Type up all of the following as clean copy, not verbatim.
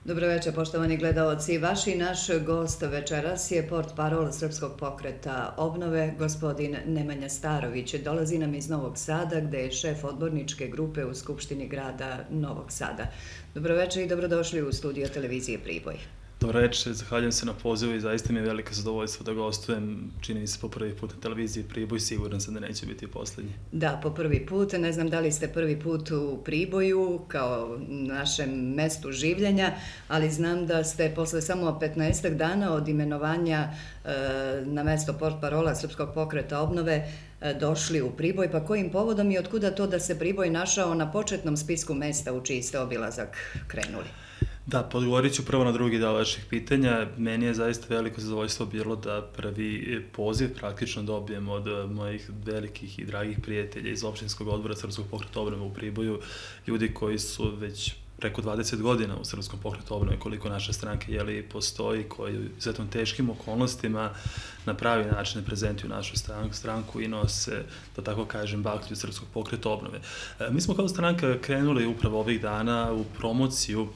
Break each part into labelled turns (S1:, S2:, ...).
S1: Dobro večer, poštovani gledaoci. Vaš i naš gost večeras je portparol Srpskog pokreta obnove, gospodin Nemanja Starović. Dolazi nam iz Novog Sada, gde je šef odborničke grupe u Skupštini grada Novog Sada. Dobro večer i dobrodošli u studio televizije Priboj.
S2: Dobro večer, zahvaljujem se na pozivu i zaista mi je veliko zadovoljstvo da gostujem, čini mi se po prvi put na televiziji Priboj, siguran sam da neće biti poslednji.
S1: Da, po prvi put. Ne znam da li ste prvi put u Priboju, kao našem mestu življenja, ali znam da ste posle samo 15 dana od imenovanja na mesto portparola Srpskog pokreta obnove došli u Priboj, pa kojim povodom i otkuda to da se Priboj našao na početnom spisku mesta u čiji ste obilazak krenuli?
S2: Da, podgovorit ću prvo na drugi deo vaših pitanja. Meni je zaista veliko zadovoljstvo bilo da prvi poziv praktično dobijem od mojih velikih i dragih prijatelja iz opštinskog odbora Srpskog pokreta obnove u Priboju, ljudi koji su već preko 20 godina u Srpskom pokretu obnove, koliko naša stranka postoji, koji u izuzetno teškim okolnostima na pravi način prezentuju našu stranku i nose, da tako kažem, baklju Srpskog pokreta obnove. Mi smo kao stranka krenuli upravo ovih dana u promociju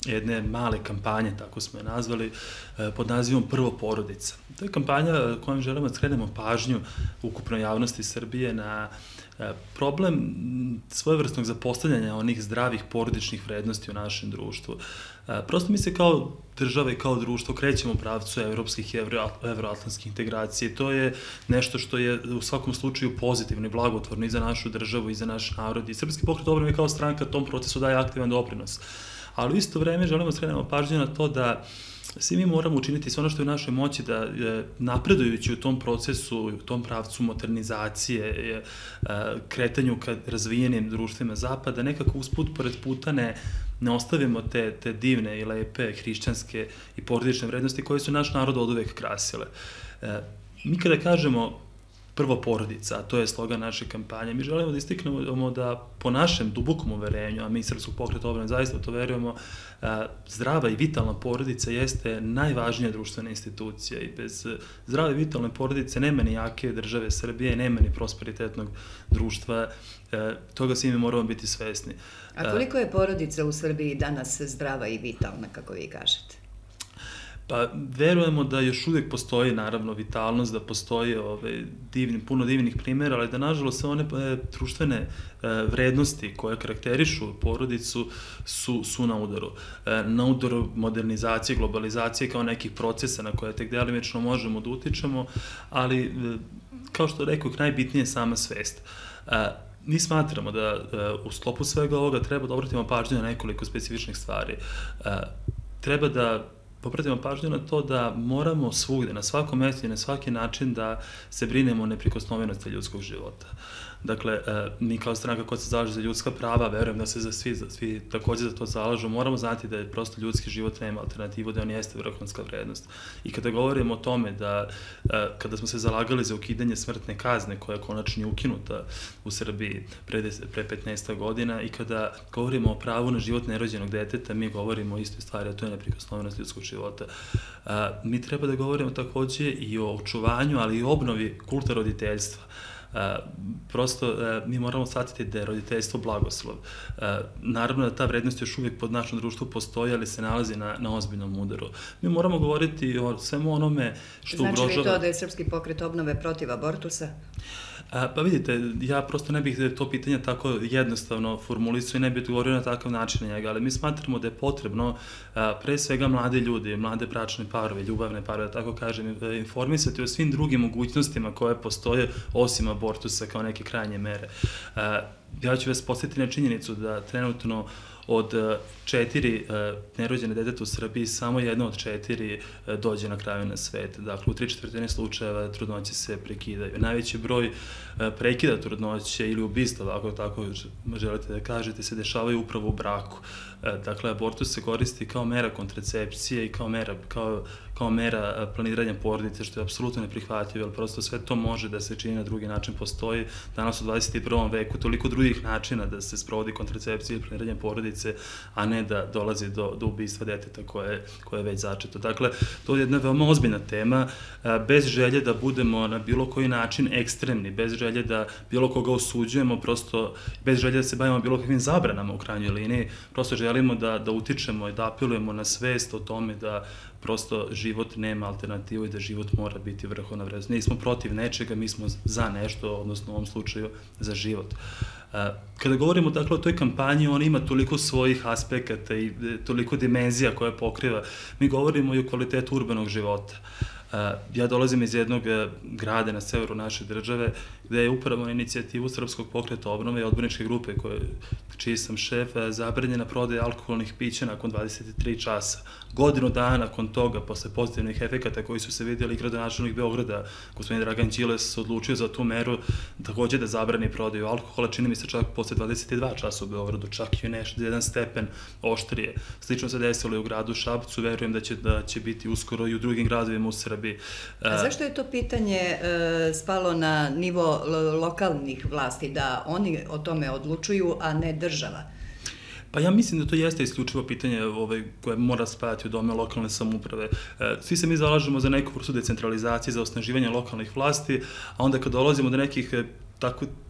S2: jedne male kampanje, tako smo je nazvali, pod nazivom Prvo porodica. To je kampanja kojom želimo da skrenemo pažnju ukupnoj javnosti Srbije na problem svojevrsnog zapostavljanja onih zdravih porodičnih vrednosti u našem društvu. Prosto mi se kao država i kao društvo krećemo u pravcu evropskih i evroatlantskih integracije. To je nešto što je u svakom slučaju pozitivno i blagotvorno i za našu državu i za naš narod. I Srpski pokret obnove kao stranka tom procesu daje aktivan doprinos. Ali u isto vreme želimo da skrenemo pažnju na to da svi mi moramo učiniti sve ono što je u našoj moći da napredujući u tom procesu, u tom pravcu modernizacije, kretanju ka razvijenim društvima Zapada, nekako usput pored puta ne ostavimo te divne i lepe hrišćanske i porodične vrednosti koje su naš narod oduvek krasile. Mi kada kažemo prvo porodica, a to je slogan naše kampanje, mi želimo da istaknemo da po našem dubokom uverenju, a mi Srpskog pokreta obnove zaista to verujemo, zdrava i vitalna porodica jeste najvažnija društvena institucija i bez zdrave i vitalne porodice nema ni jake države Srbije, nema ni prosperitetnog društva, toga svi mi moramo biti svesni.
S1: A koliko je porodica u Srbiji danas zdrava i vitalna, kako vi kažete?
S2: Pa verujemo da još uvijek postoji naravno vitalnost, da postoji puno divnih primjera, ali da nažalost sve one društvene vrednosti koje karakterišu porodicu su na udaru. Na udaru modernizacije, globalizacije kao nekih procesa na koje tek delimično možemo da utičemo, ali kao što rekao, najbitnije je sama svest. Mi smatramo da u sklopu svega ovoga treba da obratimo pažnju na nekoliko specifičnih stvari. Treba da popratimo pažnju na to da moramo svugde, na svakom mjestu i na svaki način da se brinemo o neprikosnovenosti ljudskog života. Dakle, mi kao stranka koja se zalaže za ljudska prava, verujem da se svi također za to zalažu, moramo znati da je prosto ljudski život nema alternativu, da on jeste vrhunska vrednost. I kada govorimo o tome da, kada smo se zalagali za ukidanje smrtne kazne, koja je konačno ukinuta u Srbiji pre 15 godina, i kada govorimo o pravu na život nerođenog deteta, mi govorimo o istoj stvari, a to je neprikosnovenost ljudskog života. Mi treba da govorimo također i o očuvanju, ali i obnovi kulta roditeljstva. Prosto mi moramo shvatiti da je roditeljstvo blagoslov. Naravno da ta vrednost još uvijek pod našom društvu postoji, ali se nalazi na ozbiljnom udaru. Mi moramo govoriti o svemu onome što ugrožava...
S1: Znači li to da je Srpski pokret obnove protiv abortusa?
S2: Pa vidite, ja prosto ne bih to pitanje tako jednostavno formulisao i ne bih govorio na takav način na njega, ali mi smatramo da je potrebno pre svega mlade ljudi, mlade bračne parove, ljubavne parove, da tako kažem, informisati o svim drugim mogućnostima koje postoje osim abortusa kao neke krajnje mere. Ja ću vas podsjetiti na činjenicu da trenutno od 4 nerođene deteta u Srbiji samo jedno od 4 dođe na kraju na svet. Dakle, u 3/4 slučajeva trudnoće se prekidaju. Najveći broj prekida trudnoće ili ubistava, ako tako želite da kažete, se dešavaju upravo u braku. Dakle, abortus se koristi kao mera kontracepcije i kao kao mera planiranja porodice, što je apsolutno neprihvatljivo, jer prosto sve to može da se čini na drugi način. Postoji danas u 21. veku toliko drugih načina da se sprovodi kontracepcija i planiranje porodice, a ne da dolazi do ubistva deteta koje je već začeto. Dakle, to je jedna veoma ozbiljna tema, bez želje da budemo na bilo koji način ekstremni, bez želje da bilo koga osuđujemo, prosto bez želje da se bavimo bilo kakvim zabranama u krajnjoj liniji, prosto želimo da utičemo i da apelujemo na svest o tome da prosto život nema alternativu i da život mora biti vrhovna vrednost. Nismo protiv nečega, mi smo za nešto, odnosno u ovom slučaju za život. Kada govorimo dakle o toj kampanji, ona ima toliko svojih aspekata i toliko dimenzija koje pokriva. Mi govorimo i o kvalitetu urbanog života. Ja dolazim iz jednog grada na severu naše države, gde je upravo na inicijativu Srpskog pokreta obnove i odborničke grupe, čiji sam šef, zabranjena prodaja alkoholnih pića nakon 23 časa. Godinu dana nakon toga, posle pozitivnih efekata koji su se vidjeli, gradonačelnik Beograda, gospodin Dragan Đilas, odlučio za tu meru takođe da zabrani prodaju alkohola, čini mi se čak posle 22 časa u Beogradu, čak i nešto, jedan stepen oštrije. Slično se desilo i u gradu Šapcu, verujem da će biti uskoro i u drugim gradovima u Srbiji.
S1: A zašto je to pitanje spalo na nivo lokalnih vlasti, da oni o tome odlučuju, a ne država?
S2: Pa ja mislim da to jeste isključivo pitanje koje mora spajati u dome lokalne samouprave. Svi se mi zalažemo za neku vrstu decentralizacije, za osnaživanje lokalnih vlasti, a onda kad dolazimo do nekih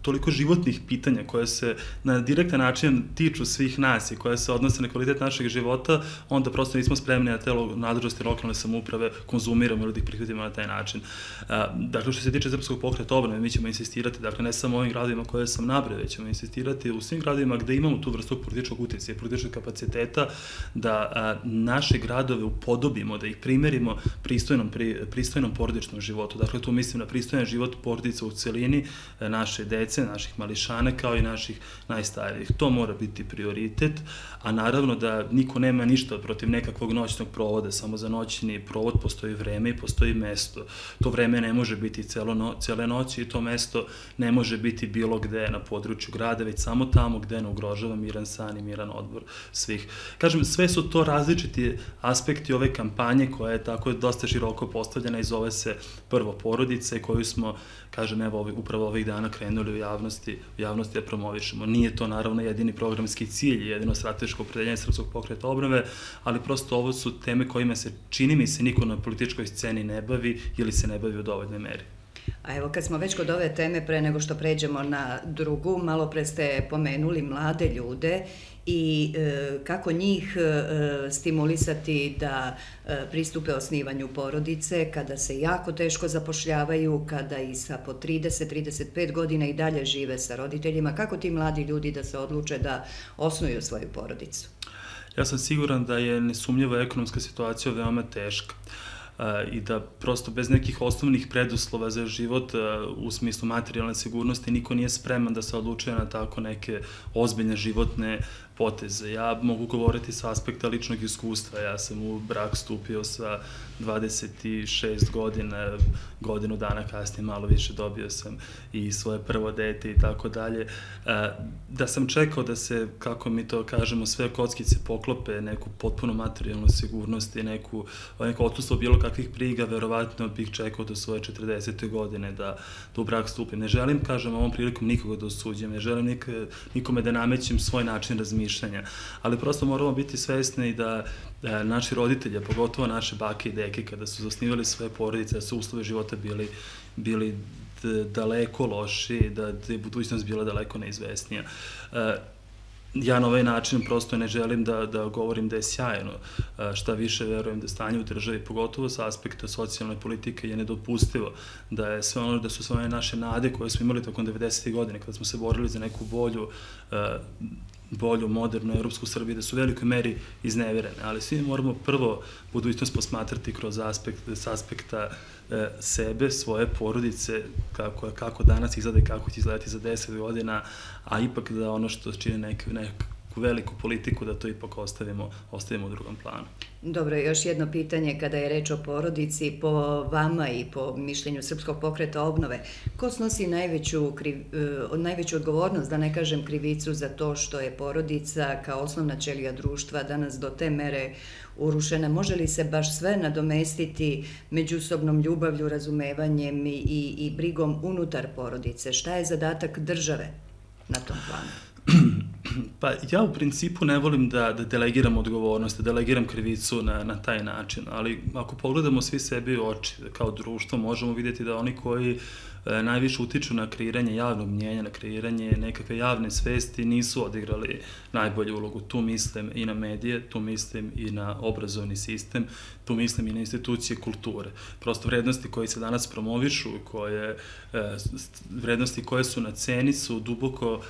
S2: toliko životnih pitanja koje se na direktan način tiču svih nas i koje se odnose na kvalitet našeg života, onda prosto nismo spremni na te nadležnosti lokalne samouprave konzumiramo ili da ih prihvatimo na taj način. Dakle, što se tiče Srpskog pokreta obnove, mi ćemo insistirati, dakle, ne samo u ovim gradovima koje sam nabrojao, već ćemo insistirati u svim gradovima gde imamo tu vrstu političkog uticaja i političkog kapaciteta, da naše gradove upodobimo, da ih primerimo pristojnom porodičnom životu. Dakle, tu mislim na pristojan život porodica u celini, naše dece, naših mališana, kao i naših najstarijih. To mora biti prioritet, a naravno da niko nema ništa protiv nekakvog noćnog provoda, samo za noćni provod postoji vreme i postoji mesto. To vreme ne može biti cele noći i to mesto ne može biti bilo gde na području grada, već samo tamo gde ne ugrožava miran san i miran odmor svih. Kažem, sve su to različiti aspekti ove kampanje koja je tako dosta široko postavljena i zove se Prvo porodice, koju smo, kažem, evo, upravo ovih dana krenuli u javnosti da promovišemo. Nije to naravno jedini programski cilj, jedino strateško opredeljenje Srpskog pokreta obnove, ali prosto ovo su teme kojima se, čini mi se, niko na političkoj sceni ne bavi ili se ne bavi u dovoljnoj meri.
S1: A evo, kad smo već kod ove teme, pre nego što pređemo na drugu, malo pre ste pomenuli mlade ljude i kako njih stimulisati da pristupe osnivanju porodice, kada se jako teško zapošljavaju, kada i sa po 30-35 godina i dalje žive sa roditeljima, kako ti mladi ljudi da se odluče da osnuju svoju porodicu?
S2: Ja sam siguran da je nesumnjivo ekonomska situacija veoma teška i da prosto bez nekih osnovnih preduslova za život u smislu materijalne sigurnosti niko nije spreman da se odlučuje na tako neke ozbiljne životne poteze. Ja mogu govoriti sa aspekta ličnog iskustva. Ja sam u brak stupio sa 26 godina, godinu dana kasnije, malo više, dobio sam i svoje prvo dete i tako dalje. Da sam čekao da se, kako mi to kažemo, sve kockice poklope, neku potpuno materijalnu sigurnost i neko odsustvo bilo kakvih briga, verovatno bih čekao do svoje 40. godine da u brak stupim. Ne želim, kažem, ovom prilikom nikoga da osuđujem, ne želim nikome da namećem svoj način razmišljanja, ali prosto moramo biti svesni da naši roditelji, pogotovo naše bake i deke, kada su zasnivali svoje porodice, da su uslovi života bili daleko loši, da je budućnost bila daleko neizvesnija. Ja na ovaj način prosto ne želim da govorim da je sjajno, šta više verujem da stanje u državi, pogotovo sa aspekta socijalne politike, je nedopustivo, da su sve one naše nade koje smo imali tokom 90. godine, kada smo se borili za neku bolju, modernu, evropsku Srbiju, da su u velikoj meri izneverene, ali svi moramo prvo budućnost posmatrati kroz aspekta sebe, svoje porodice, kako danas izgleda i kako će izgledati za 10 godina, a ipak da ono što čini neku veliku politiku, da to ipak ostavimo u drugom planu.
S1: Dobro, još jedno pitanje kada je reč o porodici, po vama i po mišljenju Srpskog pokreta obnove, ko snosi najveću odgovornost, da ne kažem krivicu, za to što je porodica kao osnovna ćelija društva danas do te mere urušena? Može li se baš sve nadomestiti međusobnom ljubavlju, razumevanjem i brigom unutar porodice? Šta je zadatak države na tom planu?
S2: Pa ja u principu ne volim da delegiram odgovornost, da delegiram krivicu na taj način, ali ako pogledamo svi sebi u oči kao društvo, možemo vidjeti da oni koji najviše utiču na kreiranje javnog mnjenja, na kreiranje nekakve javne svesti, nisu odigrali najbolju ulogu. Tu mislim i na medije, tu mislim i na obrazovni sistem, tu mislim i na institucije kulture. Prosto vrednosti koje se danas promovišu, vrednosti koje su na ceni su duboko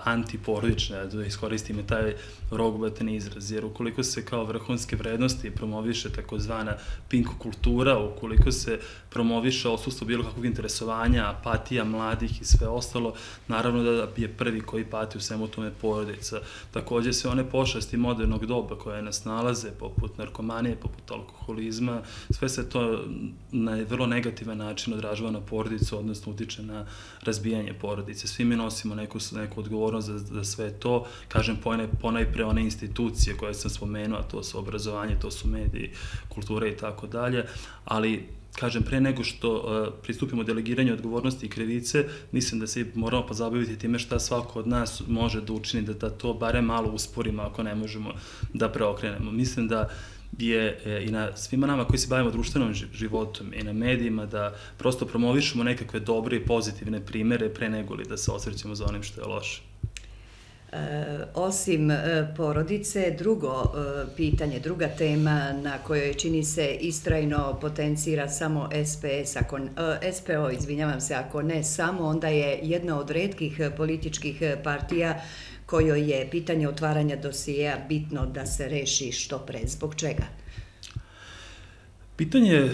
S2: antiporodične, da iskoristim i taj rogobatan izraz, jer ukoliko se kao vrhunske vrednosti promoviše takozvana pinko kultura, ukoliko se promoviše odsustvo bilo kakvog interesovanja, apatija mladih i sve ostalo, naravno da je prvi koji pati u svemu tome porodica. Takođe sve one pošasti modernog doba koje nas nalaze, poput narkomanije, poput alkoholizma, sve se to na vrlo negativan način odražava na porodicu, odnosno utiče na razbijanje porodice. Svi mi nosimo neku odgovornost za sve to, kažem ponajpre one institucije koje sam spomenuo, to su obrazovanje, to su mediji, kultura i tako dalje, ali kažem, pre nego što pristupimo delegiranju odgovornosti i krivice, mislim da se moramo pozabaviti time šta svako od nas može da učini, da to bare malo usporimo ako ne možemo da preokrenemo. Mislim da je i na svima nama koji se bavimo društvenom životom i na medijima da prosto promovišemo nekakve dobre i pozitivne primere pre nego li da se osvrćemo za onim što je loše.
S1: Osim porodice, drugo pitanje, druga tema na kojoj čini se istrajno potencira samo SPO, izvinjavam se, ako ne samo, onda je jedna od retkih političkih partija kojoj je pitanje otvaranja dosijeja bitno da se reši što pre. Zbog čega?
S2: Pitanje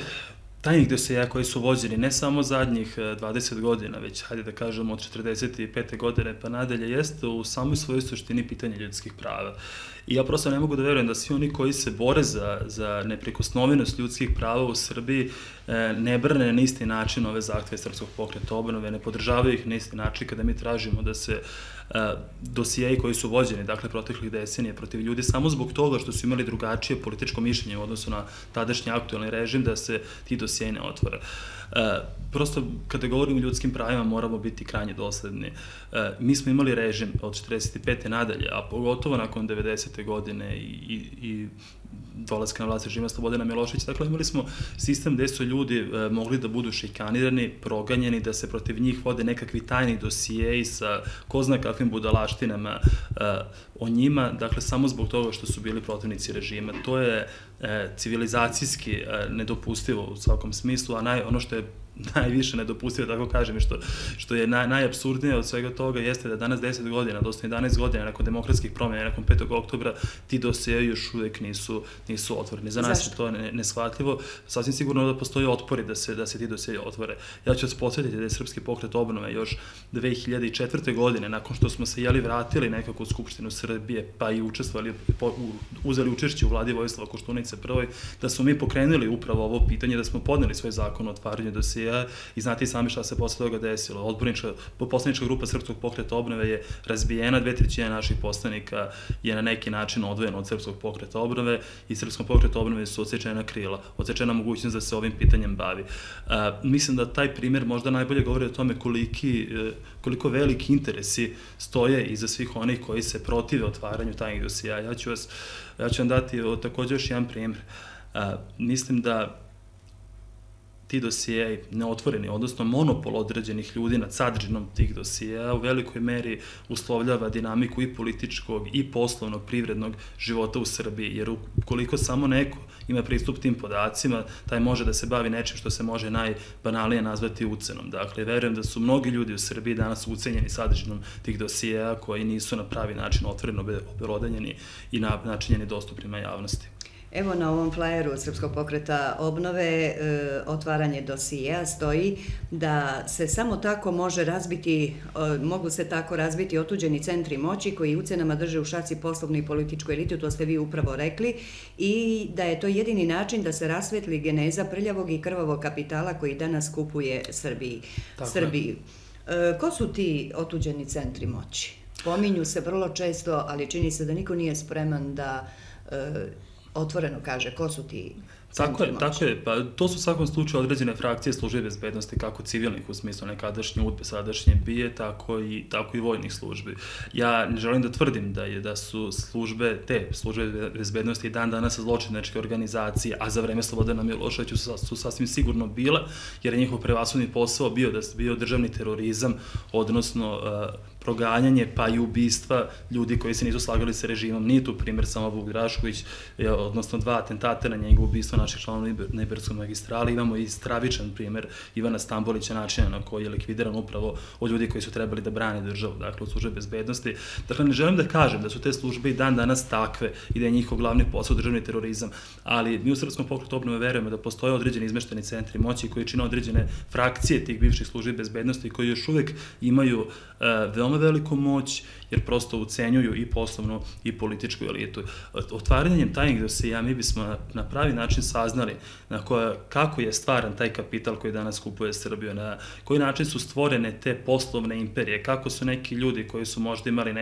S2: tajnih dosijeja koji su vođeni ne samo zadnjih 20 godina, već, hajde da kažemo, od 45. godine pa nadalje, jeste u samoj svojoj suštini pitanje ljudskih prava. I ja prosto ne mogu da verujem da svi oni koji se bore za neprikosnovenost ljudskih prava u Srbiji ne brane na isti način ove zahteve Srpskog pokreta obnove, ne podržavaju ih na isti način kada mi tražimo da se dosijeji koji su vođeni, dakle, proteklih decenija protiv ljudi, samo zbog toga što su imali drugačije političko mišljenje u odnosu na tadašnji aktuelni režim, da se ti dosijeji ne otvore. Prosto, kada govorimo o ljudskim pravima, moramo biti krajnje dosledni. Mi smo imali režim od 45. nadalje, a pogotovo nakon 90. godine i dolaska na vlast režima Slobodana Miloševića. Dakle, imali smo sistem gde su ljudi mogli da budu šikanirani, proganjeni, da se protiv njih vode nekakvi tajni dosijeji sa ko zna kakvim budalaštinama o njima, dakle, samo zbog toga što su bili protivnici režima. To je civilizacijski nedopustivo u svakom smislu, a ono što je najviše nedopustivo, tako kažem, i što je najapsurdnije od svega toga jeste da danas 10 godina, odnosno 11 godina nakon demokratskih promjena, nakon 5. oktobra, ti dosijeji još uvek nisu otvoreni. Za nas je to neshvatljivo. Sasvim sigurno da postoji otpori da se ti dosijeji otvore. Ja ću vas podsjetiti da je Srpski pokret obnove još 2004. godine, nakon što smo se vratili nekako u Skupštinu Srbije, pa i učestvovali, uzeli učešće u vladi Vojislava Koštunice prvoj, da smo mi pokrenuli upravo ovo pitanje, da smo podneli svoj zakon o otvaranju dosijeja i znate i sami šta se posle toga desilo. Poslanička grupa Srpskog pokreta obnove je razbijena, 2/3 naših poslanika je na neki način odvojena od Srpskog pokreta obnove i Srpskom pokretu obnove su odsečena krila, odsečena mogućnost da se ovim pitanjem bavi. Mislim da taj primer možda najbolje govori o tome koliko veliki interesi stoje iza svih onih koji se protive otvaranju tajnih dosijeja. Ja ću vam dati takođe još jedan primer. Mislim da ti dosijeji neotvoreni, odnosno monopol određenih ljudi nad sadržinom tih dosijeja u velikoj meri uslovljava dinamiku i političkog i poslovnog, privrednog života u Srbiji, jer ukoliko samo neko ima pristup tim podacima, taj može da se bavi nečim što se može najbanalnije nazvati ucenom. Dakle, verujem da su mnogi ljudi u Srbiji danas ucenjeni sadržinom tih dosijeja koji nisu na pravi način otvoreno obelodanjeni i načinjeni dostupnima javnosti.
S1: Evo na ovom flajeru Srpskog pokreta obnove otvaranje dosijea stoji da se samo tako mogu se tako razbiti otuđeni centri moći koji ucenama drže u šaci poslovnu i političku elitu, to ste vi upravo rekli, i da je to jedini način da se rasvetli geneza prljavog i krvavog kapitala koji danas kupuje Srbiji. Ko su ti otuđeni centri moći? Pominju se vrlo često, ali čini se da niko nije spreman da otvoreno kaže ko su ti centri moći.
S2: Tako je, pa to su u svakom slučaju određene frakcije službe bezbednosti, kako civilnih u smislu nekadašnje UDBE, sadašnje BIA, tako i vojnih službi. Ja ne želim da tvrdim da su te službe bezbednosti i dan danas zločinačke organizacije, a za vreme Slobodana Miloševića su sasvim sigurno bile, jer je njihov prevashodni posao bio državni terorizam, odnosno proganjanje pa i ubistva ljudi koji se nisu slagali sa režimom. Nije tu primjer samo Vuk Drašković, odnosno 2 atentata na njegovo ubistvo naših članova na Iberskoj magistrali. Imamo i stravičan primjer Ivana Stambolića, načina na koji je likvidiran upravo od ljudi koji su trebali da brane državu, dakle od službe bezbednosti. Dakle, ne želim da kažem da su te službe i dan danas takve i da je njihov glavni posao državni terorizam, ali mi u Srpskom pokretu obnove verujemo da postoje određeni izmešteni centri moći koji čine određene frakcije tih bivših službi bezbednosti koji još uvek imaju veoma veliku moć, jer prosto ucenjuju i poslovnu i političku elitu. Otvaranjem tajnih dosija mi bismo na pravi način saznali kako je stvaran taj kapital koji danas kupuje Srbiju, na koji način su stvorene te poslovne imperije, kako su neki ljudi koji su možda imali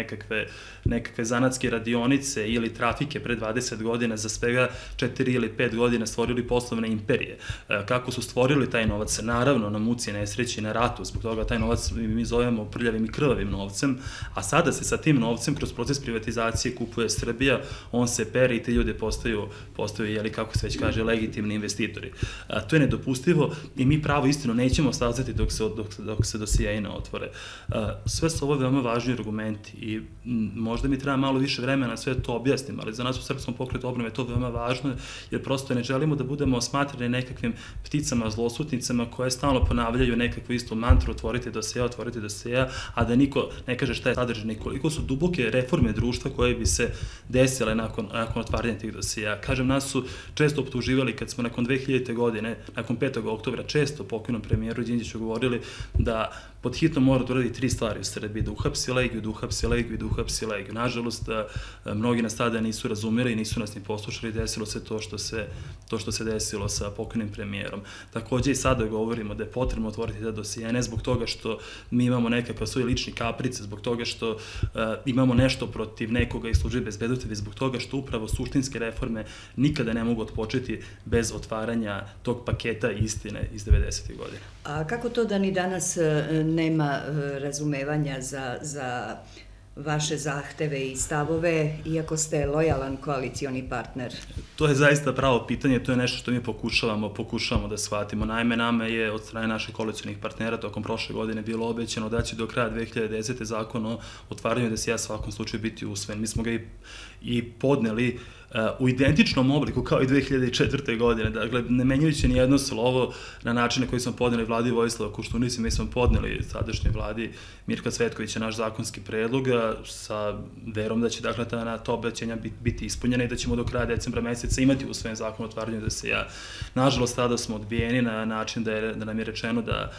S2: nekakve zanatske radionice ili trafike pre 20 godina za svega 4 ili 5 godina stvorili poslovne imperije, kako su stvorili taj novac, naravno na muci, nesreći, na ratu, zbog toga taj novac mi zovemo prljavim i krvavim novcem, a sada se sa tim novcem kroz proces privatizacije kupuje Srbija, on se pere i ti ljudi postaju, kako se već kaže, legitimni investitori. To je nedopustivo i mi pravo istinu nećemo saznati dok se dosijeji ne otvore. Sve su ovo veoma važni argumenti i možda mi treba malo više vremena sve to objasnim, ali za nas u Srpskom pokretu obnove je to veoma važno, jer prosto ne želimo da budemo osmatrani nekakvim pticama, zlosutnicama koje stalno ponavljaju nekakvu istu mantru, otvorite dosija, a da niko ne kaže šta je sadržaj i koliko su duboke reforme društva koje bi se desile nakon otvaranja tih dosija. Kažem, nas su često optuživali kad smo nakon 2000. godine, nakon 5. oktobra, često pokojnom premijeru Đinđiću govorili da pod hitno mora da uradi 3 stvari u Srbiji, da uhapsi Legiju, da uhapsi Legiju i da uhapsi Legiju. Nažalost, mnogi nas tada nisu razumeli i nisu nas ni poslušali, desilo se to što se desilo sa pokojnim premijerom. Takođe i sada govorimo da je potrebno otvoriti ta dosija, ne zbog toga što mi imamo nekakav svoj lični kaprice, zbog toga što imamo nešto protiv nekoga iz službe bezbednosti, već zbog toga što upravo suštinske reforme nikada ne mogu odpočeti bez otvaranja tog paketa istine iz 90. godine.
S1: A kako to da ni danas nema razumevanja za vaše zahteve i stavove, iako ste lojalan koalicioni partner?
S2: To je zaista pravo pitanje, to je nešto što mi pokušavamo da shvatimo. Naime, nama je od strane naših koalicionih partnera tokom prošle godine bilo obećano da će do kraja 2010. zakon o otvaranju dosija u svakom slučaju biti usvojen. Mi smo ga i podneli u identičnom obliku kao i 2004. godine. Dakle, ne menjajući ni jedno slovo na način na koji smo podneli vladi Vojislava Koštunice, mi smo podneli sadašnjoj vladi Mirka Cvetkovića naš zakonski predlog sa verom da će ta obećanja biti ispunjena i da ćemo do kraja decembra meseca imati usvojen zakon o otvaranju dosija. Nažalost, tada smo odbijeni na način da nam je rečeno da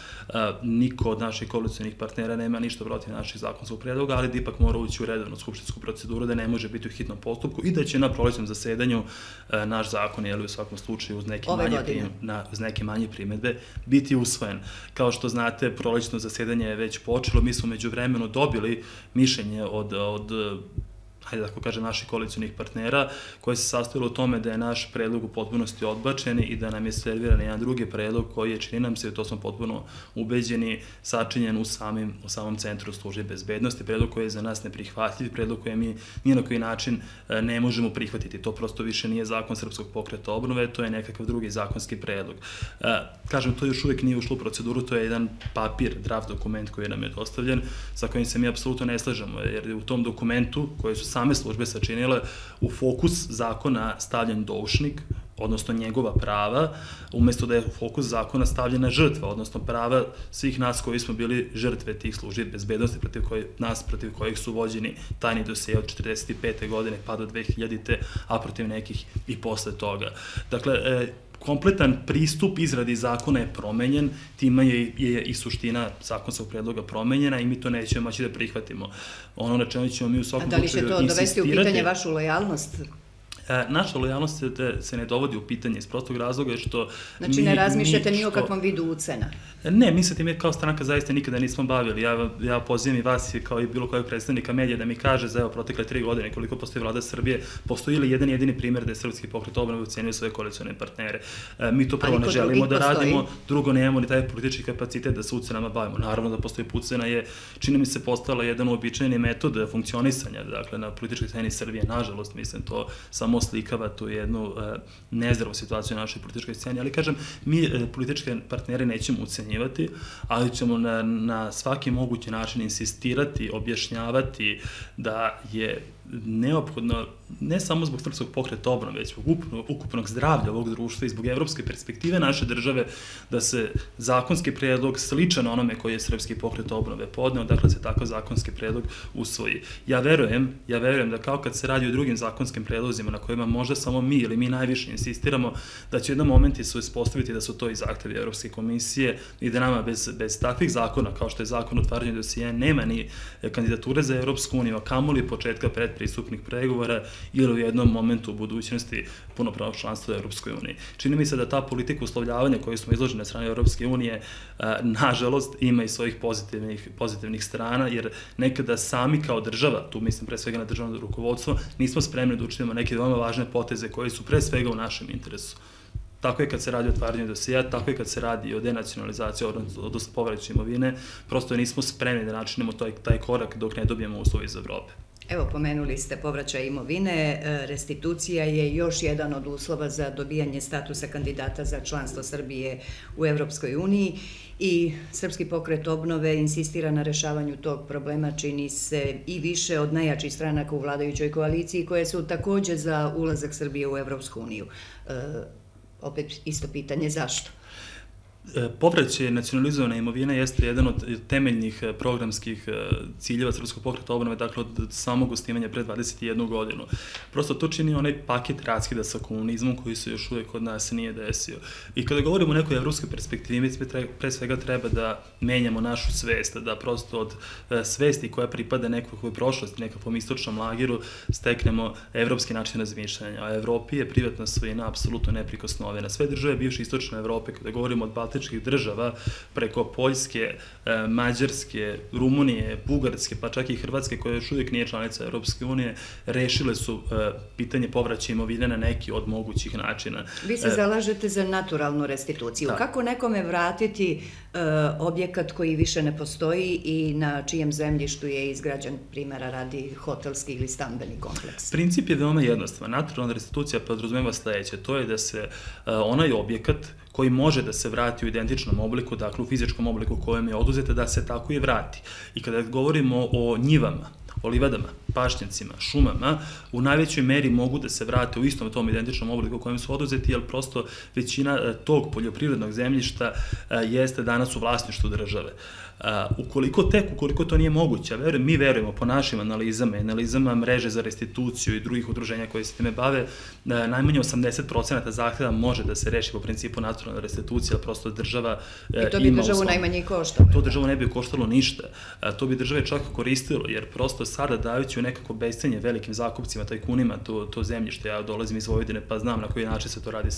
S2: niko od naših koalicionih partnera nema ništa protiv naših zakonskog predloga, ali da ipak mora ući u redovnu skupštinsku proceduru, da ne može biti u hitnom postupku i da će na prolećnom zasedanju naš zakon, u svakom slučaju uz neke manje primedbe, biti usvojen. Kao što znate, prolećno zasedanje je već počelo, mi smo među vremenu dobili mišljenje od hajde da kažem, naših koalicionih partnera, koje se sastojilo u tome da je naš predlog u potpunosti odbačen i da nam je serviran jedan drugi predlog koji je, čini nam se, to smo potpuno ubeđeni, sačinjen u samom centru službe bezbednosti, predlog koji je za nas neprihvatljiv, predlog koji mi ni na koji način ne možemo prihvatiti. To prosto više nije zakon Srpskog pokreta obnove, to je nekakav drugi zakonski predlog. Kažem, to još uvijek nije ušlo u proceduru, to je jedan papir, draft dokument koji nam je dostavljen, sa kojim se mi apsolutno ne slažemo, jer u tom dokumentu, koji su same službe sačinile, u fokus zakona stavljen doušnik, odnosno njegova prava, umesto da je fokus zakona stavljena žrtva, odnosno prava svih nas koji smo bili žrtve tih službi bezbednosti protiv kojih su vođeni tajni dosije od 45. godine pa do 2000. a protiv nekih i posle toga. Dakle, kompletan pristup izradi zakona je promenjen, time je i suština zakonskog predloga promenjena i mi to nećemo moći da prihvatimo. Ono na čemu ćemo mi u svakom slučaju insistirati...
S1: A da li će to dovesti u pitanje vašu lojalnost?
S2: Naša lojalnost se ne dovodi u pitanje iz prostog razloga što...
S1: Znači ne razmišljate ni o kakvom vidu ucena?
S2: Ne, mi sa time kao stranka zaista nikada nismo bavili. Ja pozivam i vas kao i bilo kojeg predstavnika medija da mi kaže za protekle 3 godine koliko postoji vlada Srbije, postoji li jedan jedini primjer da je Srpski pokret obnove ucenio svoje koalicione partnere. Mi to prvo ne želimo da radimo, drugo nemamo ni taj politički kapacitet da se ucenama bavimo. Naravno da postoji ucena je, čini mi se, postala jedan uobičajeni metod funkcionisanja, dakle, na političkoj sceni Srbije. Nažalost, mislim, to samo slikava tu jednu nezdravu situaciju na našoj političkoj sceni, ali kažem, mi političke partnere nećemo ucenjivati, ali ćemo na svaki mogući način insistirati, objašnjavati da je neophodno, ne samo zbog Srpskog pokreta obnove, već zbog ukupnog zdravlja ovog društva i zbog evropske perspektive naše države, da se zakonski predlog sličan onome koji je Srpski pokret obnove podneo, dakle se takav zakonski predlog usvoji. Ja verujem da kao kad se radi o drugim zakonskim predlozima na kojima možda samo mi ili mi najviše insistiramo, da će u jednom momenti se uspostaviti da su to i zahtevi Evropske komisije i da nama bez takvih zakona, kao što je zakon o otvaranju dosije, nema ni kandidature za Evropsku uniju, a kamoli početka predpristupnih pregovora ili u jednom momentu u budućnosti punopravnog članstva u Evropskoj uniji. Čini mi se da ta politika uslovljavanja koju smo izloženi na strani Evropske unije, nažalost, ima i svojih pozitivnih strana, jer nekada sami kao država, tu mislim pre svega na državno rukovodstvo, nismo spremni da učinimo neke veoma važne poteze koje su pre svega u našem interesu. Tako je kad se radi o otvaranju dosija, tako je kad se radi o denacionalizaciji, odnosno povraćaju imovine, prosto nismo spremni da načinimo taj korak dok ne dobijemo uslovi iz Evrope.
S1: Evo, pomenuli ste povraćaj imovine, restitucija je još jedan od uslova za dobijanje statusa kandidata za članstvo Srbije u Evropskoj uniji i Srpski pokret obnove insistira na rešavanju tog problema, čini se i više od najjačih stranaka u vladajućoj koaliciji koje su takođe za ulazak Srbije u Evropsku uniju. Opet isto pitanje, zašto?
S2: Povraćaj nacionalizovane imovine jeste jedan od temeljnih programskih ciljeva Srpskog pokreta obnove, dakle od samog osnivanja pre 21 godinu. Prosto to čini onaj paket raskida sa komunizmom koji se još uvek kod nas nije desio. I kada govorimo o nekoj evropskoj perspektivi, pre svega treba da menjamo našu svest, da prosto od svesti koja pripada nekakvoj prošlosti, nekakvom istočnom lageru, steknemo evropski način razmišljanja. A Evropi je privatna svojina apsolutno neprikosnovena. Sve države bivše istočne Evrope, kada govorimo od Baltičkih država, preko Poljske, Mađarske, Rumunije, Bugarske, pa čak i Hrvatske, koja još uvijek nije članica Evropske unije, rešile su pitanje povraćaja imovine na neki od mogućih načina.
S1: Vi se zalažete za naturalnu restituciju. Kako nekome vratiti objekat koji više ne postoji i na čijem zemljištu je izgrađen, primjera radi, hotelski ili stambeni kompleks?
S2: Princip je veoma jednostavan. Naturalna restitucija podrazumeva sledeće. To je da se onaj objekat koji može da se vrati u identičnom obliku, dakle u fizičkom obliku u kojem je oduzeta, da se tako i vrati. I kada govorimo o njivama, o livadama, pašnjacima, šumama, u najvećoj meri mogu da se vrate u istom tom identičnom obliku u kojem su oduzeti, jer prosto većina tog poljoprivrednog zemljišta jeste danas u vlasništvu države. Ukoliko to nije moguće, mi verujemo po našim analizama mreže za restituciju i drugih udruženja koje se time bave, najmanje 80% zahteva može da se reši po principu naturalne restitucije, ali prosto država ima
S1: I to bi državu najmanje koštalo.
S2: To državu ne bi koštalo ništa. To bi države čak koristilo, jer prosto sada dajući u nekako bescenje velikim zakupcima, tajkunima, to zemljište, ja dolazim iz Vojvodine pa znam na koji način se to radi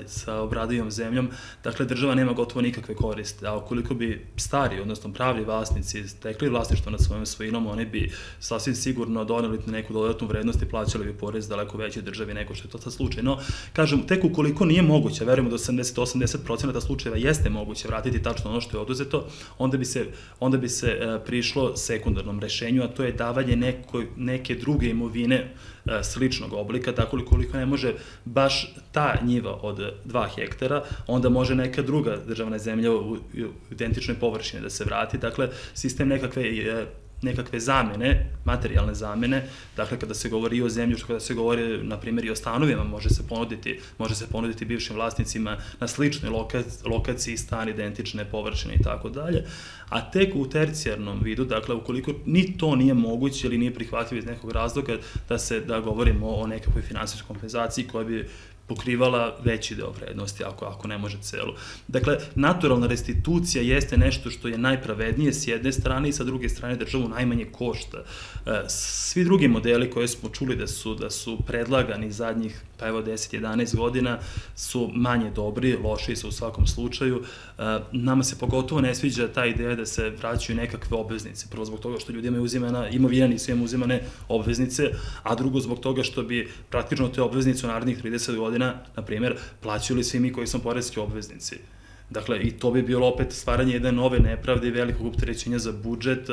S2: sa obradivom zemljom, dakle država nema gotovo nikakve koriste, a ukoliko bi stari, odnosno pravi vlasnici stekli vlasništvo nad svojom svojinom, oni bi sasvim sigurno doneli neku dodatnu vrednost i plaćali bi porez daleko veće državi nego što je to sad slučaj. No, kažem, tek ukoliko nije moguće, verujemo da 80% slučajeva jeste moguće vratiti tačno ono što je oduzeto, onda bi se prišlo sekundarnom rešenju, a to je davanje neke druge imovine sličnog oblika, tako li koliko ne može baš ta njiva od 2 hektara, onda može neka druga državna zemlja u identičnoj površini da se vrati. Dakle, sistem nekakve nekakve zamene, materijalne zamene, dakle kada se govori i o zemljištu, kada se govori na primjer i o stanovima, može se ponuditi bivšim vlasnicima na sličnoj lokaciji stan, identične površine i tako dalje, a tek u tercijarnom vidu, dakle ukoliko ni to nije moguće ili nije prihvatljivo iz nekog razloga da govorimo o nekakvoj finansijskoj kompenzaciji koja bi pokrivala veći deo vrednosti, ako ne može celu. Dakle, naturalna restitucija jeste nešto što je najpravednije s jedne strane i sa druge strane državu najmanje košta. Svi drugi modeli koje smo čuli da su predlagani zadnjih, pa evo 10-11 godina, su manje dobri, lošiji su u svakom slučaju. Nama se pogotovo ne sviđa ta ideja da se vraćaju nekakve obveznice. Prvo zbog toga što ljudima je uzimana, imovina nisu im uzimane obveznice, a drugo zbog toga što bi praktično te obveznice u narednih 30 godina, na primjer, plaćali svi mi koji smo poreski obveznici. Dakle, i to bi bilo opet stvaranje jedne nove nepravde i velikog opterećenja za budžet,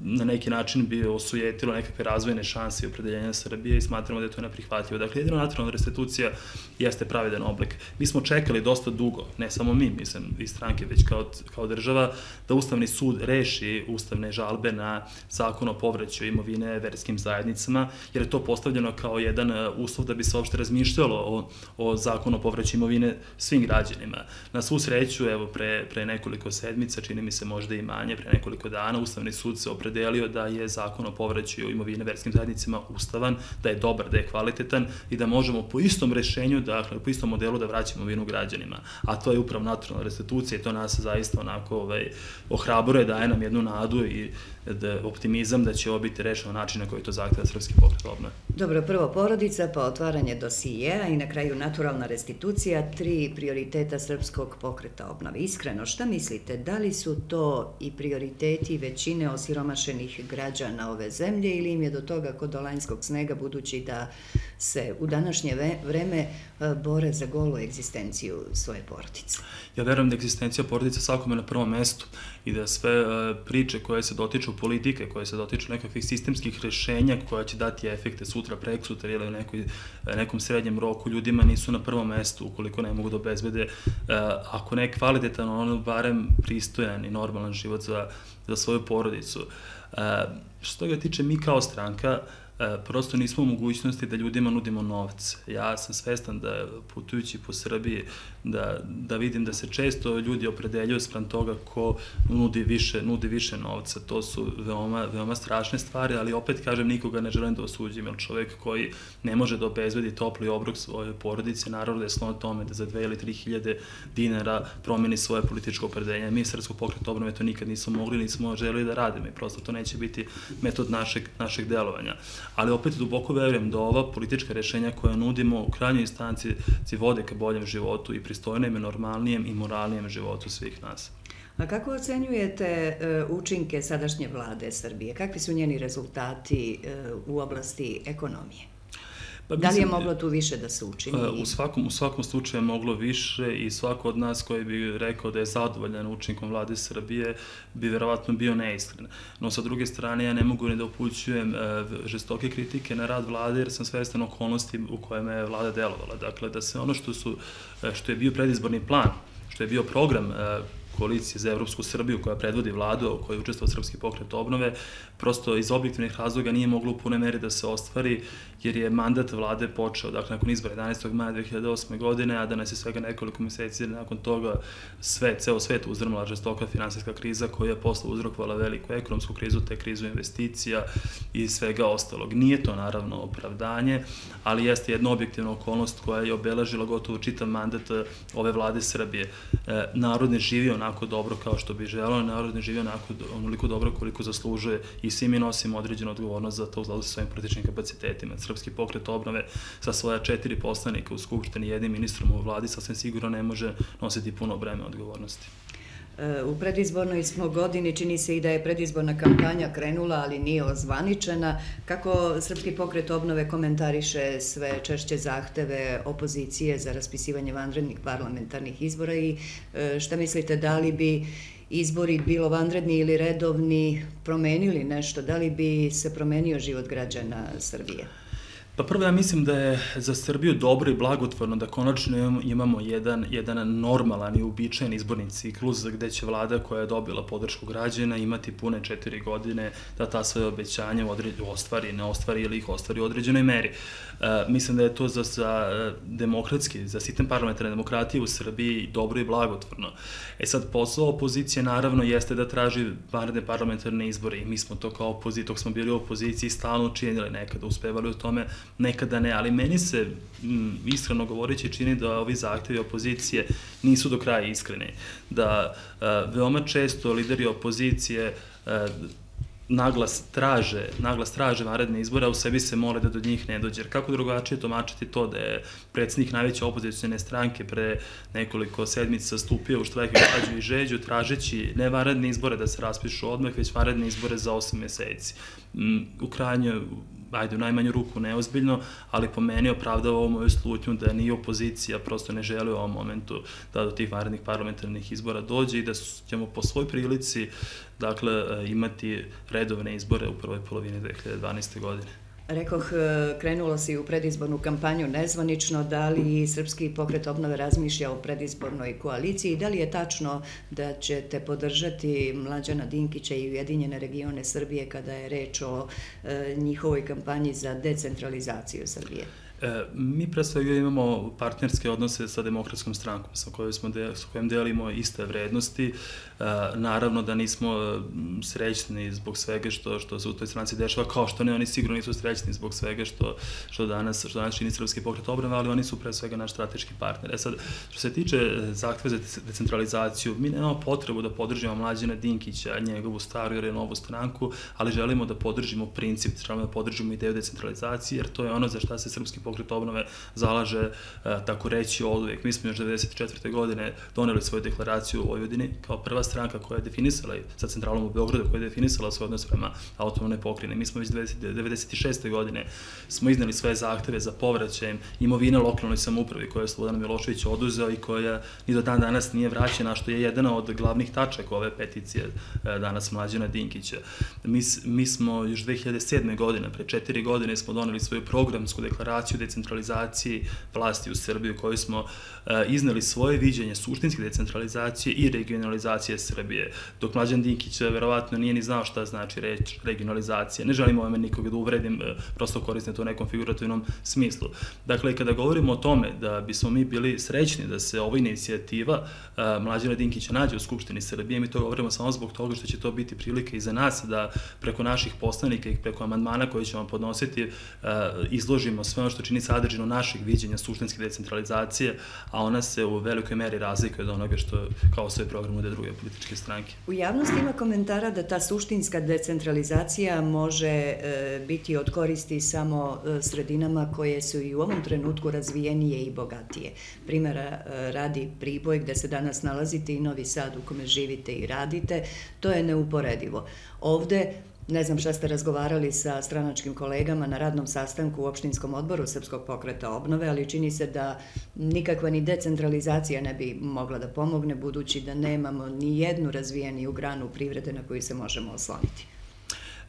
S2: na neki način bi osujetilo nekakve razvojne šanse i opredeljenja Srbije i smatramo da je to neprihvatljivo. Dakle, jedina naturalna restitucija jeste pravedan oblik. Mi smo čekali dosta dugo, ne samo mi, mislim, i stranke, već kao država, da Ustavni sud reši ustavne žalbe na zakon o povraćaju imovine verskim zajednicama, jer je to postavljeno kao jedan uslov da bi se uopšte razmišljalo o zakonu o povraćaju imovine svim građanima. Na svu sreću, evo, pre nekoliko sedmica, čini mi se možda i manje, pre nekoliko dana, Ustavni sud se opredelio da je zakon o povraćaju imovine verskim zajednicama ustavan, da je dobar, da je kvalitetan i da možemo po istom rešenju, dakle, po istom modelu da vraćamo imovinu građanima. A to je upravo naturalna restitucija i to nas zaista onako ohrabruje, daje nam jednu nadu i optimizam da će ovo biti rešeno na način na koji to zahteva Srpski pokret obnove.
S1: Dobro, prvo porodica, pa otvaranje dosijeja i na kraju naturalna restitucija, 3 prioriteta Srpskog pokreta obnove. Iskreno, šta mislite, da li su to i prioriteti većine osiromašenih građana ove zemlje ili im je do toga kod dolanjskog snega, budući da se u današnje vreme bore za golu egzistenciju svoje porodice?
S2: Ja verujem da je egzistencija porodice svakome na prvom mestu i da sve priče koje se dotiču politike, koje se dotiču nekakvih sistemskih rešenja koja će dati efekte sutra, preksutra ili u nekom srednjem roku ljudima nisu na prvom mestu ukoliko ne mogu da obezbede, ako ne kvalitetan, ono barem pristojan i normalan život za svoju porodicu. Što toga tiče, mi kao stranka prosto nismo u mogućnosti da ljudima nudimo novac. Ja sam svestan da putujući po Srbiji, da vidim da se često ljudi opredeljuju spram toga ko nudi više novca. To su veoma strašne stvari, ali opet kažem, nikoga ne želim da osuđim, jer čovek koji ne može da obezbedi topli obrok svoje porodice, naravno da je sklon tome da za 2 ili 3 hiljade dinara promeni svoje političko opredeljenje. Mi Srpskog pokreta obnove to nikad nismo mogli, nismo želeli da radimo i prosto to neće biti metod našeg delovanja. Ali opet duboko verujem da ova politička rešenja koja nudimo u krajnjoj instanci vode ka boljem životu i pristojnijem, normalnijem i moralnijem životu svih nas.
S1: A kako ocenjujete učinke sadašnje vlade Srbije? Kakvi su njeni rezultati u oblasti ekonomije? Da li je moglo tu više da se učini?
S2: U svakom slučaju je moglo više i svako od nas koji bi rekao da je zadovoljan učinkom vlade Srbije bi verovatno bio neiskren. No sa druge strane ja ne mogu ni da upućujem žestoke kritike na rad vlade jer sam svestan okolnosti u kojima je vlada delovala. Dakle, da se ono što je bio predizborni plan, što je bio program koalicije za Evropsku Srbiju koja predvodi vladu, u kojoj je učestvovao Srpski pokret obnove, prosto iz objektivnih razloga nije moglo u punoj meri da se ostvari, jer je mandat vlade počeo, dakle, nakon izbora 11. maja 2008. godine, a da nas je svega nekoliko meseci nakon toga ceo svet uzdrmala žestoka finansijska kriza koja je posle uzrokovala veliku ekonomsku krizu, te krizu investicija i svega ostalog. Nije to naravno opravdanje, ali jeste jedna objektivna okolnost koja je obeležila gotovo čitav mandat ove vlade Srbije. Narod ne živi onako dobro kao što bi želeo, narod ne živi onoliko dobro koliko zaslužuje i svi mi nosimo određenu odgovornost za to u skladu sa svojim političkim kapacitetima. Srpski pokret obnove sa svoja 4 poslanika u Skupštini i jednim ministrom u vladi sasvim sigurno ne može nositi puno breme odgovornosti.
S1: U predizbornoj smo godini, čini se i da je predizborna kampanja krenula, ali nije ozvaničena. Kako Srpski pokret obnove komentariše sve češće zahteve opozicije za raspisivanje vanrednih parlamentarnih izbora i šta mislite, da li bi izbori, bilo vanredni ili redovni, promenili nešto? Da li bi se promenio život građana Srbije?
S2: Pa prvo ja mislim da je za Srbiju dobro i blagotvorno da konačno imamo jedan normalan i uobičajen izborni ciklus gde će vlada koja je dobila podršku građana imati pune 4 godine da ta svoje obećanja ostvari, ne ostvari ili ih ostvari u određenoj meri. Mislim da je to za demokratski, za sistem parlamentarne demokratije u Srbiji dobro i blagotvorno. Sad, posao opozicije naravno jeste da traži vanredne parlamentarne izbore i mi smo to kao opozicija, dok smo bili u opoziciji, stalno činili, nekada uspevali u tome, nekada ne, ali meni se, iskreno govoreći, čini da ovi zahtevi opozicije nisu do kraja iskreni, da veoma često lideri opozicije naglas traže vanredne izbore, a u sebi se mole da do njih ne dođe. Jer kako drugačije tumačiti to da je predsjednik najveće opozicione stranke pre nekoliko sedmica stupio u štrajk glađu i žeđu, tražeći ne vanredne izbore da se raspišu odmah, već vanredne izbore za 8 meseci. U krajnjoj, u najmanju ruku neozbiljno, ali po meni opravdava ovo moju slutnju da ni opozicija prosto ne želi u ovom momentu da do tih vanrednih parlamentarnih izbora dođe i da ćemo po svoj prilici imati redovne izbore u prvoj polovini 2012. godine.
S1: Rekoh, krenulo si u predizbornu kampanju nezvanično, da li Srpski pokret obnove razmišlja o predizbornoj koaliciji, da li je tačno da ćete podržati Mlađana Dinkića i Ujedinjene regione Srbije kada je reč o njihovoj kampanji za decentralizaciju Srbije?
S2: Mi pre svega imamo partnerske odnose sa Demokratskom strankom sa kojom delimo iste vrednosti. Naravno da nismo srećni zbog svega što se u toj stranci dešava, kao što ne, oni sigurno nisu srećni zbog svega što danas čini Srpski pokret obnove, ali oni su pre svega naš strateški partner. Sad, što se tiče zahteva za decentralizaciju, mi nemamo potrebu da podržimo Mlađana Dinkića, njegovu staru ili novu stranku, ali želimo da podržimo princip, želimo da podržimo ideju decentralizacije, jer to je ono za šta se Srpski pokret obnove zalaže, tako reći, oduvijek. Mi smo još 1994. godine doneli svoju deklaraciju u Vojvodini kao prva stranka koja je definisala, sa centralom u Beogradu, koja je definisala svoj odnos prema autonomnoj pokrajini. Mi smo već 1996. godine smo izneli sve zahteve za povraćajem imovine lokalnoj samoupravi koja je Slobodan Milošević oduzeo i koja ni do dan danas nije vraćena, što je jedna od glavnih tačaka ove peticije danas Mlađana Dinkića. Mi smo još 2007. godine, pre 4 godine, smo doneli svoju programsku deklaraciju decentralizaciji vlasti u Srbiji, u kojoj smo izneli svoje viđenje suštinske decentralizacije i regionalizacije Srbije. Dok Mlađan Dinkić verovatno nije ni znao šta znači reč regionalizacija. Ne želim ovome nikoga da uvredim, prosto koristim to u nekom figurativnom smislu. Dakle, kada govorimo o tome da bismo mi bili srećni da se ova inicijativa Mlađana Dinkića nađe u Skupštini Srbije, mi to govorimo samo zbog toga što će to biti prilika i za nas da preko naših poslanika i preko amandmana koje ćemo podnositi izložimo sve ono što čini sadržinu naših viđenja suštinske decentralizacije, a ona se u velikoj meri razlikuje od onoga što kao svoj program nude druge političke stranke.
S1: U javnosti ima komentara da ta suštinska decentralizacija može biti od koristi samo sredinama koje su i u ovom trenutku razvijenije i bogatije. Primera radi Priboj, gde se danas nalazite, i Novi Sad u kome živite i radite, to je neuporedivo. Ovde, ne znam šta ste razgovarali sa stranačkim kolegama na radnom sastanku u opštinskom odboru Srpskog pokreta obnove, ali čini se da nikakva ni decentralizacija ne bi mogla da pomogne, budući da nemamo ni jednu razvijeniju granu privrede na koju se možemo osloniti.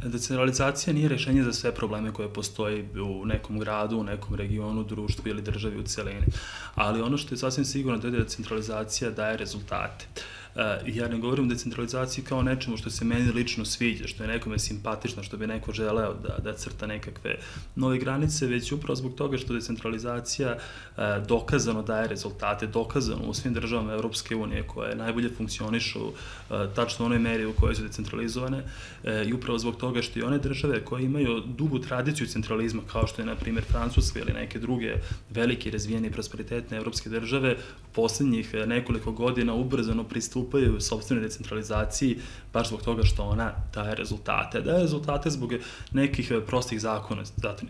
S2: Decentralizacija nije rešenje za sve probleme koje postoji u nekom gradu, u nekom regionu, društvu ili državi u celini. Ali ono što je sasvim sigurno da decentralizacija daje rezultate. Ja ne govorim o decentralizaciji kao nečemu što se meni lično sviđa, što je nekome simpatično, što bi neko želeo da crta nekakve nove granice, već upravo zbog toga što decentralizacija dokazano daje rezultate, dokazano u svim državama Evropske unije koje najbolje funkcionišu tačno u onoj meri u kojoj su decentralizovane, i upravo zbog toga što i one države koje imaju dugu tradiciju centralizma, kao što je na primjer Francuska ili neke druge velike, razvijene i prosperitetne evropske države, u poslednjih nekoliko godina ubrzano pristupaju sopstvenoj decentralizaciji, baš zbog toga što ona daje rezultate. Daje rezultate zbog nekih prostih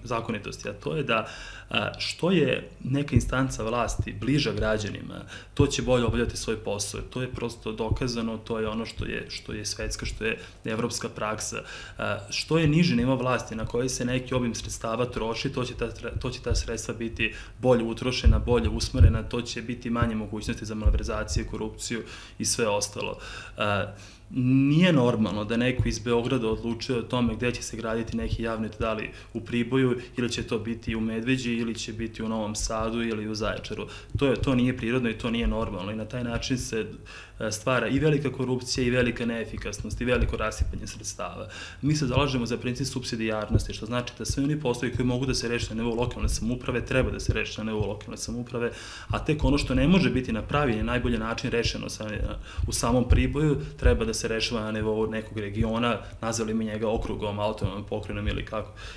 S2: zakonitosti, a to je da što je neka instanca vlasti bliža građanima, to će bolje obavljati svoj posao. To je prosto dokazano, to je ono što je svetska, što je evropska praksa. Što je niži nivo vlasti na koji se neki obim sredstava troši, to će ta sredstva biti bolje utrošena, bolje usmerena, to će biti manje mogućnosti za malverzacije, korupciju i sve ostalo. Nije normalno da neko iz Beograda odlučuje o tome gde će se graditi neki javni, da li u Priboju, ili će to biti u Medveđi, ili će biti u Novom Sadu, ili u Zaječaru. To nije prirodno i to nije normalno i na taj način se stvara i velika korupcija i velika neefikasnost i veliko rasipanje sredstava. Mi se zalažemo za princip supsidijarnosti, što znači da sve oni poslovi koji mogu da se reše na nivou lokalne samouprave treba da se reše na nivou lokalne samouprave, a tek ono što ne može biti na pravi i najbolji način rešeno u samom Priboju treba da se rešava na nivou nekog regiona, nazvali mi njega okrugom, autonomnom pokrajinom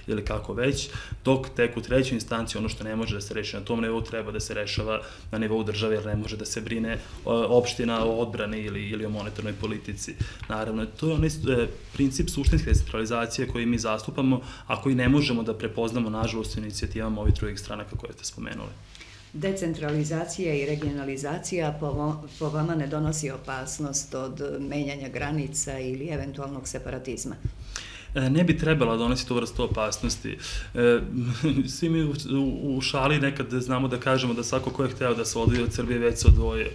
S2: ili kako već, dok tek u trećoj instanciji ono što ne može da se reši na tom nivou treba da se rešava na nivou države, jer ne može da se brine opština o odbrani ili o monetarnoj politici. Naravno, to je onaj princip suštinske decentralizacije koji mi zastupamo, a koji ne možemo da prepoznamo, nažalost, u inicijativama ovih drugih stranaka koje ste spomenuli.
S1: Decentralizacija i regionalizacija po vama ne donosi opasnost od menjanja granica ili eventualnog separatizma?
S2: Ne bi trebala donositi tu vrstu opasnosti. Svi mi u šali nekad znamo da kažemo da svako ko je hteo da se odvoji od Srbije već se odvojio.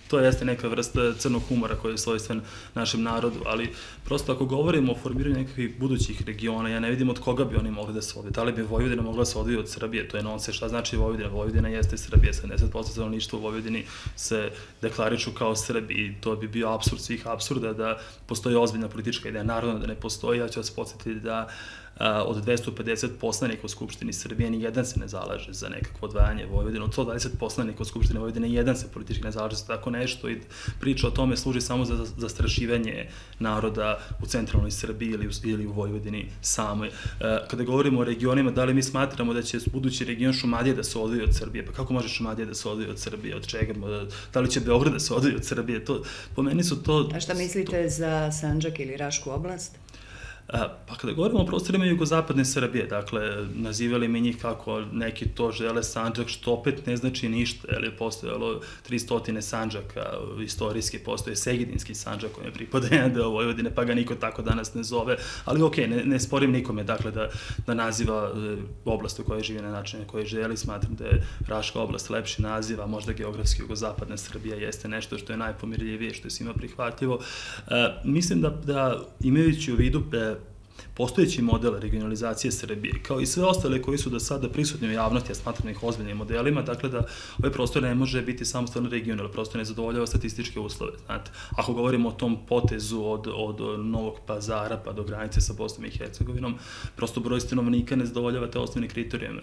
S2: To jeste neka vrsta crnog humora koji je svojstven našem narodu, ali prosto ako govorimo o formiranju nekakvih budućih regiona, ja ne vidim od koga bi oni mogli da se odvoje. Da li bi Vojvodina mogla da se odvoji od Srbije? To je nonses. Šta znači Vojvodina? Vojvodina jeste Srbija. 70% stanovništva u Vojvodini se deklariču kao Srbi i to bi bio apsurd svih apsurda da postoji ozbiljna politička ideja. Naravno da ne postoji, ja ću vas podsjetiti da od 250 poslanika u Skupštini Srbije ni jedan se ne zalaže za nekakvo odvajanje Vojvodine. Od 120 poslanika u Skupštini Vojvodine jedan se politički ne zalaže za tako nešto i priča o tome služi samo za zastrašivanje naroda u centralnoj Srbiji ili u Vojvodini samoj. Kada govorimo o regionima, da li mi smatramo da će budući region Šumadije da se odvoji od Srbije? Pa kako može Šumadija da se odvoji od Srbije? Od čega? Da li će Beograd da se odvoji od Srbije? Po meni su to...
S1: A šta mislite za Sandžak ili Rašku oblast?
S2: Pa kada govorimo o prostorima jugozapadne Srbije, dakle, nazivali mi njih kako neki to žele Sandžak, što opet ne znači ništa, jer je postojalo 300 Sandžaka, istorijski postoje Segedinski Sandžak koji je pripada jedan deo Vojvodine, pa ga niko tako danas ne zove, ali okej, ne sporim nikome, dakle, da naziva oblast u kojoj živi na način na koji želi, smatram da je Raška oblast lepši naziv, a možda geografski jugozapadna Srbija jeste nešto što je najpomirljivije, što je svima prihvatljivo. Mislim da imajući u vidu postojeći model regionalizacije Srbije, kao i sve ostale koji su do sada prisutni u javnosti, ja smatram ih ozbiljnim modelima, dakle da ovaj prostor ne može biti samostalno region, jer prostor ne zadovoljava statističke uslove. Znate, ako govorimo o tom potezu od Novog Pazara pa do granice sa Bosnom i Hercegovinom, prosto broj stanovnika ne zadovoljava te osnovne kriterijume.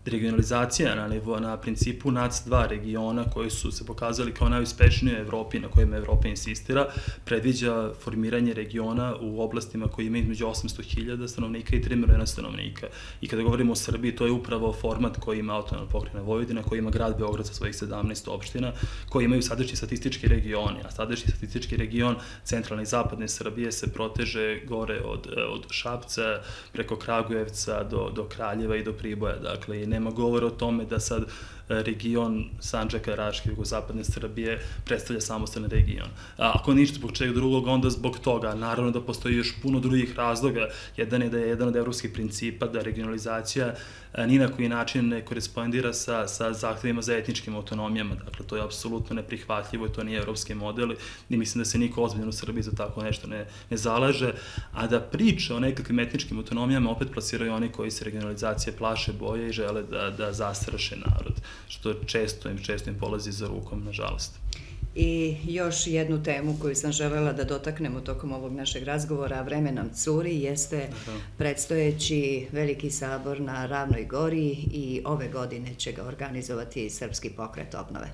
S2: Regionalizacija na principu NAC2 regiona koji su se pokazali kao najuspešniji u Evropi, na kojima Evropa insistira, predviđa formiranje regiona u oblastima koji ima između 800.000 stanovnika i 3 miliona stanovnika. I kada govorimo o Srbiji, to je upravo format koji ima autonomna pokrajina Vojvodina, koji ima grad Beograd sa svojih 17 opština, koji imaju sadašnji statistički regioni, a sadašnji statistički region centralne i zapadne Srbije se proteže gore od Šapca, preko Kragujevca do Kraljeva i do Priboja. Dakle, i nema govora o tome da sad region Sandžaka, Raške, jugozapadne Srbije predstavlja samostalni region. Ako ništa zbog čega drugog, onda zbog toga. Naravno da postoji još puno drugih razloga. Jedan je da je jedan od evropskih principa da regionalizacija ni na koji način ne korespondira sa zahtevima za etničkim autonomijama. Dakle, to je apsolutno neprihvatljivo i to nije evropski model i mislim da se niko ozbiljno u Srbiji za tako nešto ne zalaže. A da priče o nekakvim etničkim autonomijama opet plasiraju oni koji se regionalizacije plaše, boje i žele da zastraše narod, što često im polazi za rukom, nažalost.
S1: I još jednu temu koju sam želela da dotaknemo tokom ovog našeg razgovora, a vreme nam curi, jeste predstojeći veliki sabor na Ravnoj Gori i ove godine će ga organizovati Srpski pokret obnove.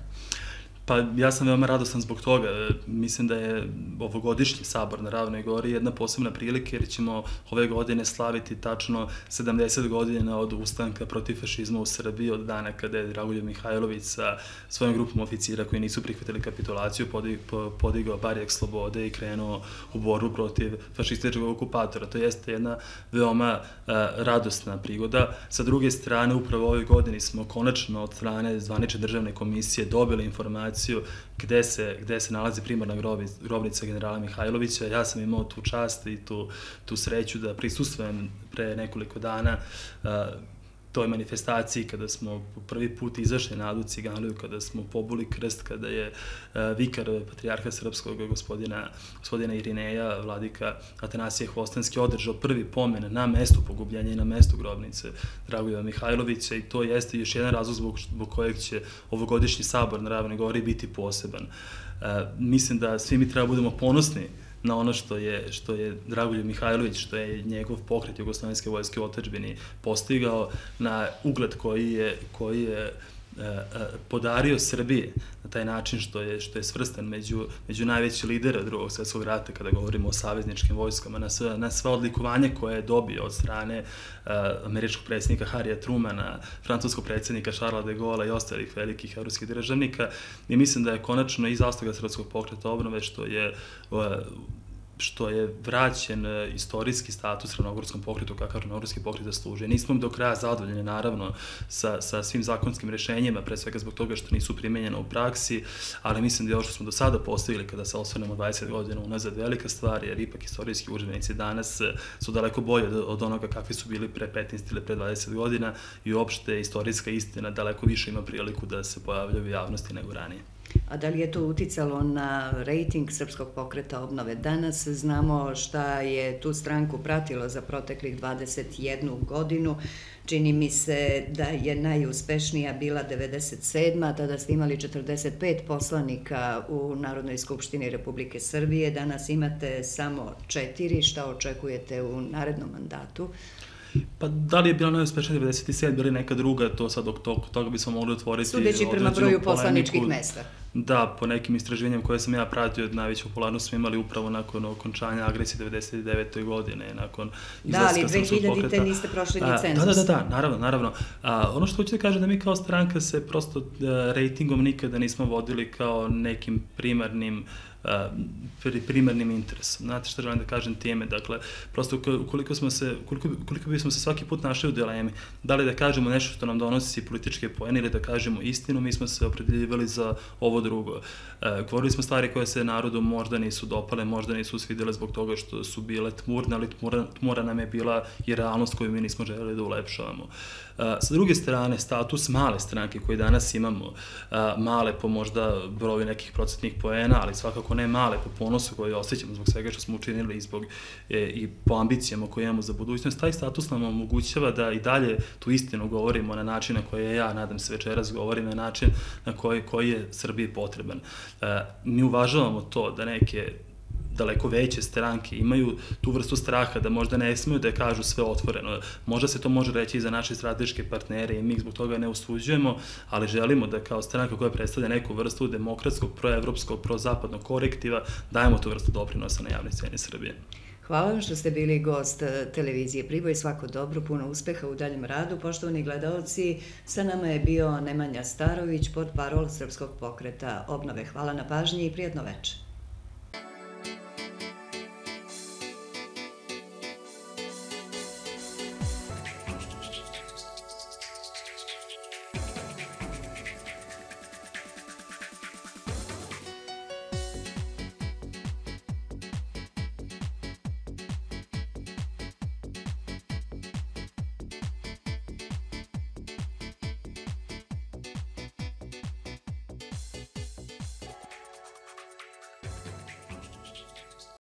S2: Pa ja sam veoma radostan zbog toga. Mislim da je ovogodišnji sabor na Ravnoj Gori jedna posebna prilika jer ćemo ove godine slaviti tačno 70 godina od ustanka protiv fašizma u Srbiji, od dana kada je Dragoljub Mihajlović sa svojom grupom oficira koji nisu prihvatili kapitulaciju podigao barjak slobode i krenuo u borbu protiv fašističkog okupatora. To jeste jedna veoma radosna prigoda. Sa druge strane, upravo ove godine smo konačno od strane zvanične državne komisije dobili informaciju gde se nalazi primarna grobnica generala Mihajlovića. Ja sam imao tu čast i tu sreću da prisustvujem pre nekoliko dana toj manifestaciji, kada smo prvi put izašli na Adu Ciganliju, kada smo pobuli krst, kada je vikar patrijarha srpskog gospodina Irineja, vladika Atanasije Hvostanski, održao prvi pomen na mestu pogubljenja i na mestu grobnice Dragoljuba Mihajlovića, i to jeste još jedan razlog zbog kojeg će ovogodišnji sabor na Ravnoj Gori biti poseban. Mislim da svi mi treba budemo ponosni na ono što je Dragoljub Mihajlović, što je njegov pokret Jugoslovenske vojske u otadžbini postigao, na ugled koji je podario Srbije na taj način što je svrstan među najveći lidera Drugog svjetskog rata kada govorimo o savezničkim vojskama, na sva odlikovanja koje je dobio od strane američkog predsjednika Harrya Trumana, francuskog predsjednika Charlesa de Gaulle i ostalih velikih evropskih državnika, i mislim da je konačno i zasluga Srpskog pokreta obnove što je vraćen istorijski status ravnogorskom pokretu kakav ravnogorski pokret zaslužuje. Nismo do kraja zadovoljeni, naravno, sa svim zakonskim rešenjima, pre svega zbog toga što nisu primenjena u praksi, ali mislim da je ovo što smo do sada postigli kada se osvrnemo 20 godina unazad velika stvar, jer ipak istorijski udžbenici danas su daleko bolje od onoga kakvi su bili pre 15 ili pre 20 godina, i uopšte istorijska istina daleko više ima priliku da se pojavlja u javnosti nego ranije.
S1: A da li je to uticalo na rejting Srpskog pokreta obnove? Danas znamo šta je tu stranku pratilo za proteklih 21 godinu. Čini mi se da je najuspešnija bila 97. Tada ste imali 45 poslanika u Narodnoj skupštini Republike Srbije. Danas imate samo 4. Šta očekujete u narednom mandatu?
S2: Pa da li je bila najuspešnija 97 ili neka druga, to sad od toga bismo mogli otvoriti
S1: sudeći prema broju poslaničkih mesta.
S2: Da, po nekim istraživanjem koje sam ja pratio, najveću popularnost smo imali upravo nakon okončanja agresije 99. godine, nakon izlaska Srpskog pokreta. Da, ali 2000-te
S1: niste prošli ni cenzus.
S2: Da, naravno. Ono što hoću da kažem da mi kao stranka se prosto rejtingom nikada nismo vodili kao nekim primarnim interesom. Znate što želim da kažem time? Dakle, prosto koliko bismo se svaki put našli u dilemi, da li da kažemo nešto što nam donosi političke poene ili da kažemo istinu, mi smo se opredeljivali za ovo drugo. Govorili smo stvari koje se narodu možda nisu dopale, možda nisu svidjele zbog toga što su bile tmurne, ali tmura nam je bila i realnost koju mi nismo želeli da ulepšavamo. Sa druge strane, status male stranke koje danas imamo, male po možda broju nekih procentnih poena, ali svakako ne male po ponosu koji osjećamo zbog svega što smo učinili i po ambicijama koje imamo za budućnost, taj status nam omogućava da i dalje tu istinu govorimo na način na koji ja, nadam se, večeras govorim, na način na koji je Srbiji potreban. Mi uvažavamo to da neke daleko veće stranke imaju tu vrstu straha da možda ne smeju da kažu sve otvoreno. Možda se to može reći i za naše strateške partnere i mi zbog toga ne usuđujemo, ali želimo da kao stranka koja predstavlja neku vrstu demokratskog, proevropskog, prozapadnog korektiva dajemo tu vrstu doprinosa na javnoj sceni Srbije.
S1: Hvala vam što ste bili gost televizije Priboj. Svako dobro, puno uspeha u daljem radu. Poštovani gledalci, sa nama je bio Nemanja Starović, portparol Srpskog pokreta obnove. Hvala na pažnji i prijatno večer.